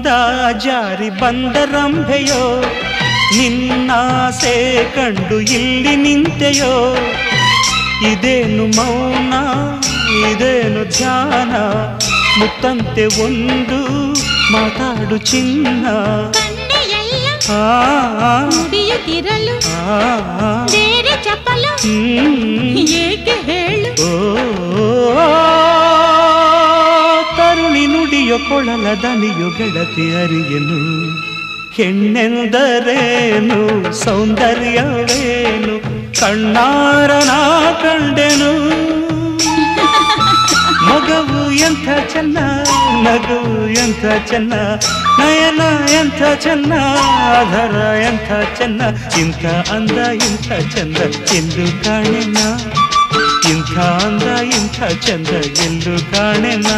ಮುಖದಿಂದ ಜಾರಿ ಬಂದ ರಂಭೆಯೋ, ನಿನ್ನಾಸೆ ಕಂಡು ಇಲ್ಲಿ ನಿಂತೆಯೋ. ಇದೇನು ಮೌನ, ಇದೇನು ಧ್ಯಾನ, ಮುತ್ತಂತೆ ಒಂದು ಮಾತಾಡು ಚಿನ್ನ. ಮುಡಿಯುತ್ತಿರಲು ಬೇರೆ ಚಪ್ಪಲು ಏಕೆ ಹೇಳು. ತರುಣಿ ನುಡಿಯೋ ಕೊಳಲ ದನಿಯು ಗೆಳತಿ ಅರಿಯನು. ಹೆಣ್ಣೆಂದರೇನು ಸೌಂದರ್ಯವೇನು ಕಣ್ಣಾರನ ಕಂಡೆನು. ಮಗವು ಎಂಥ ಚೆನ್ನ, ನಗುವು ಎಂಥ ಚೆನ್ನ, ನಯನ ಎಂಥ ಚೆನ್ನ, ಆಧಾರ ಎಂಥ ಚೆನ್ನ. ಇಂಥ ಅಂದ ಇಂಥ ಚಂದ ಎಂದು ಕಾಣೆನ, ಇಂಥ ಅಂದ ಇಂಥ ಚಂದ ಎಂದು ಕಾಣೆನ.